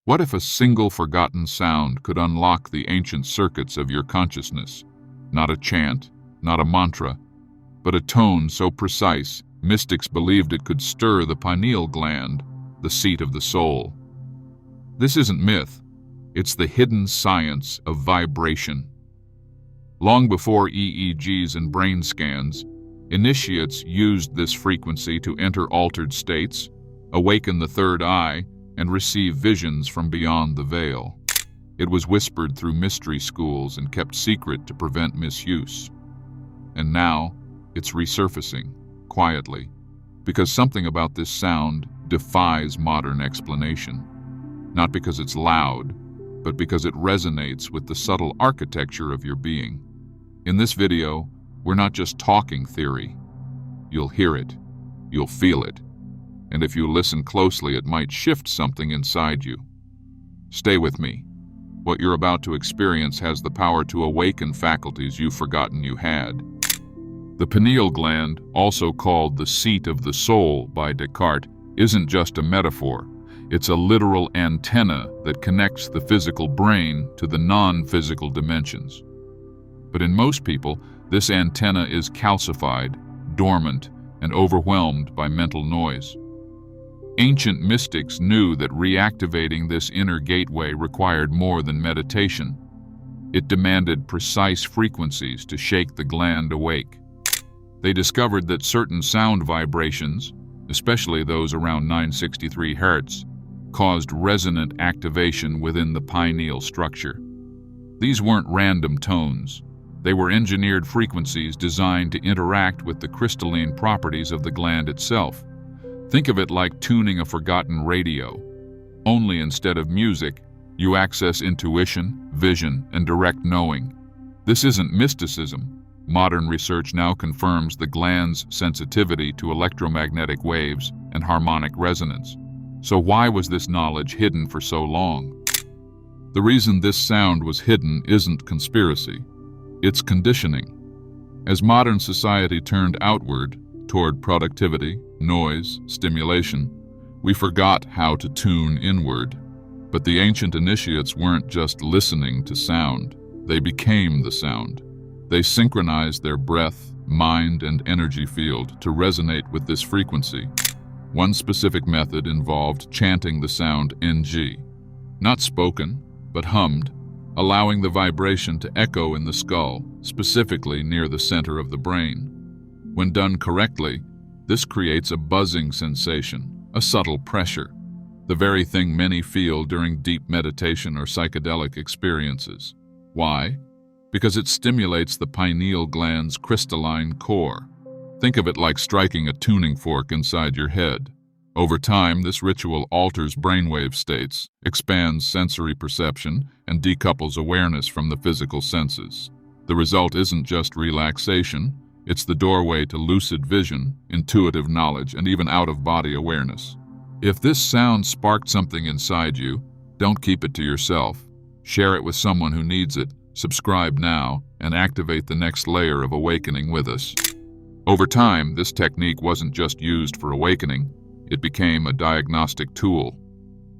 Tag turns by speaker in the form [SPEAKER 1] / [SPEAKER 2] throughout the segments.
[SPEAKER 1] What if a single forgotten sound could unlock the ancient circuits of your consciousness? Not a chant, not a mantra, but a tone so precise, mystics believed it could stir the pineal gland, the seat of the soul. This isn't myth, it's the hidden science of vibration. Long before EEGs and brain scans, initiates used this frequency to enter altered states, awaken the third eye, and receive visions from beyond the veil. It was whispered through mystery schools and kept secret to prevent misuse. And now, it's resurfacing, quietly, because something about this sound defies modern explanation. Not because it's loud, but because it resonates with the subtle architecture of your being. In this video, we're not just talking theory. You'll hear it, you'll feel it, and if you listen closely, it might shift something inside you. Stay with me. What you're about to experience has the power to awaken faculties you've forgotten you had. The pineal gland, also called the seat of the soul by Descartes, isn't just a metaphor. It's a literal antenna that connects the physical brain to the non-physical dimensions. But in most people, this antenna is calcified, dormant, and overwhelmed by mental noise. Ancient mystics knew that reactivating this inner gateway required more than meditation. It demanded precise frequencies to shake the gland awake. They discovered that certain sound vibrations, especially those around 963 Hz, caused resonant activation within the pineal structure. These weren't random tones. They were engineered frequencies designed to interact with the crystalline properties of the gland itself. Think of it like tuning a forgotten radio. Only instead of music, you access intuition, vision, and direct knowing. This isn't mysticism. Modern research now confirms the gland's sensitivity to electromagnetic waves and harmonic resonance. So why was this knowledge hidden for so long? The reason this sound was hidden isn't conspiracy. It's conditioning. As modern society turned outward, toward productivity, noise, stimulation, we forgot how to tune inward. But the ancient initiates weren't just listening to sound. They became the sound. They synchronized their breath, mind, and energy field to resonate with this frequency. One specific method involved chanting the sound NG, not spoken, but hummed, allowing the vibration to echo in the skull, specifically near the center of the brain. When done correctly, this creates a buzzing sensation, a subtle pressure, the very thing many feel during deep meditation or psychedelic experiences. Why? Because it stimulates the pineal gland's crystalline core. Think of it like striking a tuning fork inside your head. Over time, this ritual alters brainwave states, expands sensory perception, and decouples awareness from the physical senses. The result isn't just relaxation, it's the doorway to lucid vision, intuitive knowledge, and even out-of-body awareness. If this sound sparked something inside you, don't keep it to yourself. Share it with someone who needs it, subscribe now, and activate the next layer of awakening with us. Over time, this technique wasn't just used for awakening, it became a diagnostic tool.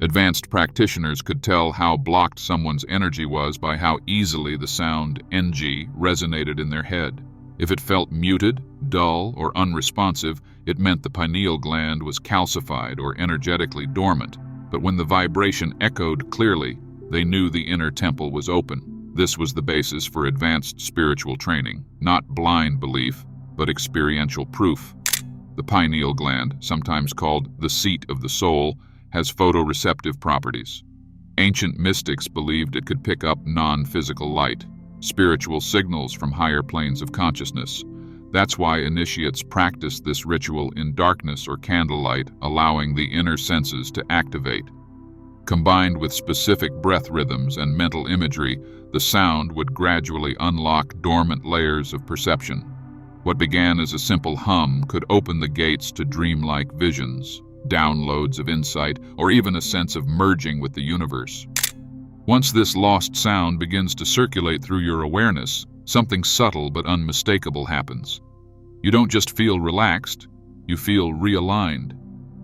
[SPEAKER 1] Advanced practitioners could tell how blocked someone's energy was by how easily the sound NG resonated in their head. If it felt muted, dull, or unresponsive, it meant the pineal gland was calcified or energetically dormant. But when the vibration echoed clearly, they knew the inner temple was open. This was the basis for advanced spiritual training, not blind belief, but experiential proof. The pineal gland, sometimes called the seat of the soul, has photoreceptive properties. Ancient mystics believed it could pick up non-physical light, spiritual signals from higher planes of consciousness. That's why initiates practice this ritual in darkness or candlelight, allowing the inner senses to activate. Combined with specific breath rhythms and mental imagery, the sound would gradually unlock dormant layers of perception. What began as a simple hum could open the gates to dreamlike visions, downloads of insight, or even a sense of merging with the universe. Once this lost sound begins to circulate through your awareness, something subtle but unmistakable happens. You don't just feel relaxed, you feel realigned.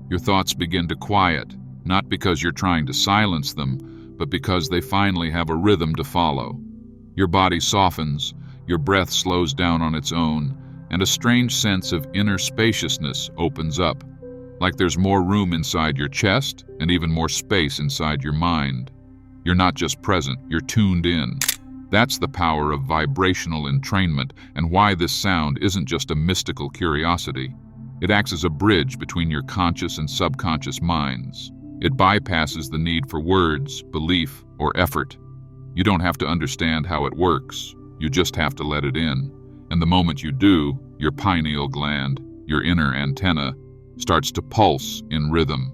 [SPEAKER 1] Your thoughts begin to quiet, not because you're trying to silence them, but because they finally have a rhythm to follow. Your body softens, your breath slows down on its own, and a strange sense of inner spaciousness opens up, like there's more room inside your chest and even more space inside your mind. You're not just present, you're tuned in. That's the power of vibrational entrainment and why this sound isn't just a mystical curiosity. It acts as a bridge between your conscious and subconscious minds. It bypasses the need for words, belief, or effort. You don't have to understand how it works. You just have to let it in. And the moment you do, your pineal gland, your inner antenna, starts to pulse in rhythm.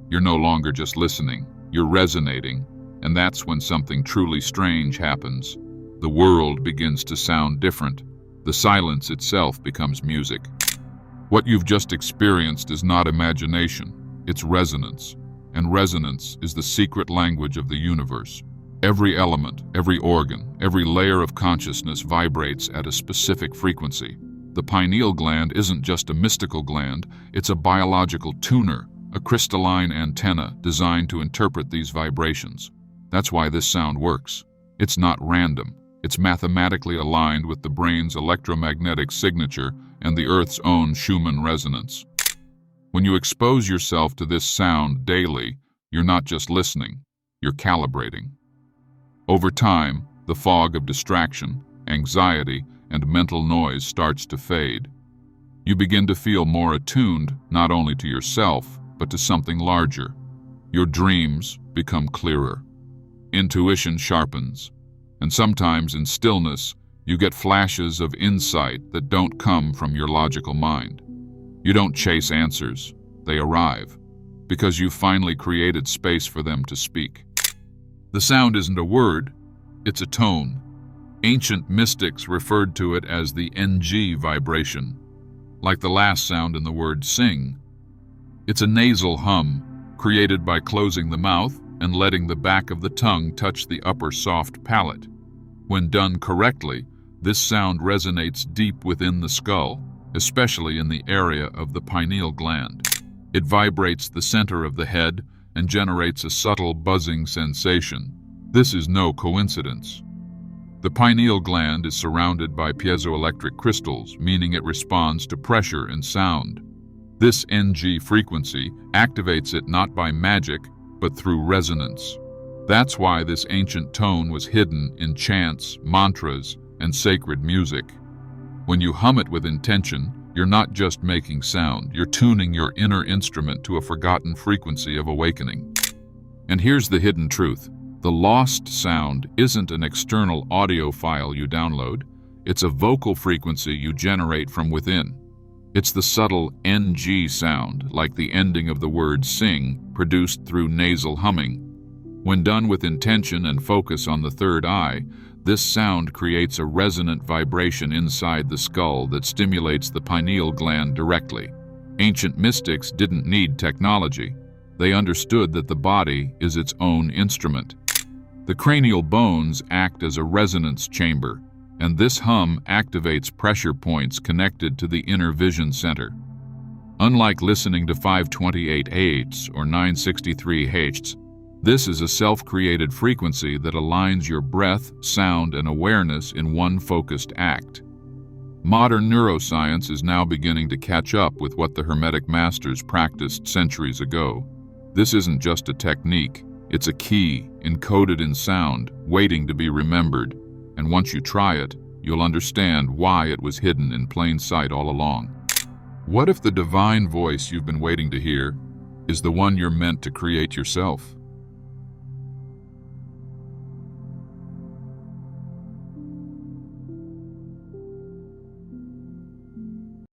[SPEAKER 1] You're no longer just listening, you're resonating. And that's when something truly strange happens. The world begins to sound different. The silence itself becomes music. What you've just experienced is not imagination, it's resonance. And resonance is the secret language of the universe. Every element, every organ, every layer of consciousness vibrates at a specific frequency. The pineal gland isn't just a mystical gland, it's a biological tuner, a crystalline antenna designed to interpret these vibrations. That's why this sound works. It's not random. It's mathematically aligned with the brain's electromagnetic signature and the Earth's own Schumann resonance. When you expose yourself to this sound daily, you're not just listening, you're calibrating. Over time, the fog of distraction, anxiety, and mental noise starts to fade. You begin to feel more attuned not only to yourself, but to something larger. Your dreams become clearer. Intuition sharpens, and sometimes in stillness, you get flashes of insight that don't come from your logical mind. You don't chase answers, they arrive, because you've finally created space for them to speak. The sound isn't a word, it's a tone. Ancient mystics referred to it as the NG vibration, like the last sound in the word sing. It's a nasal hum, created by closing the mouth and letting the back of the tongue touch the upper soft palate. When done correctly, this sound resonates deep within the skull, especially in the area of the pineal gland. It vibrates the center of the head and generates a subtle buzzing sensation. This is no coincidence. The pineal gland is surrounded by piezoelectric crystals, meaning it responds to pressure and sound. This NG frequency activates it not by magic, but through resonance. That's why this ancient tone was hidden in chants, mantras, and sacred music. When you hum it with intention, you're not just making sound, you're tuning your inner instrument to a forgotten frequency of awakening. And here's the hidden truth. The lost sound isn't an external audio file you download, it's a vocal frequency you generate from within. It's the subtle NG sound, like the ending of the word sing, produced through nasal humming. When done with intention and focus on the third eye, this sound creates a resonant vibration inside the skull that stimulates the pineal gland directly. Ancient mystics didn't need technology. They understood that the body is its own instrument. The cranial bones act as a resonance chamber, and this hum activates pressure points connected to the inner vision center. Unlike listening to 528 Hz or 963 Hz, this is a self-created frequency that aligns your breath, sound, and awareness in one focused act. Modern neuroscience is now beginning to catch up with what the Hermetic Masters practiced centuries ago. This isn't just a technique, it's a key, encoded in sound, waiting to be remembered. And once you try it, you'll understand why it was hidden in plain sight all along. What if the divine voice you've been waiting to hear is the one you're meant to create yourself?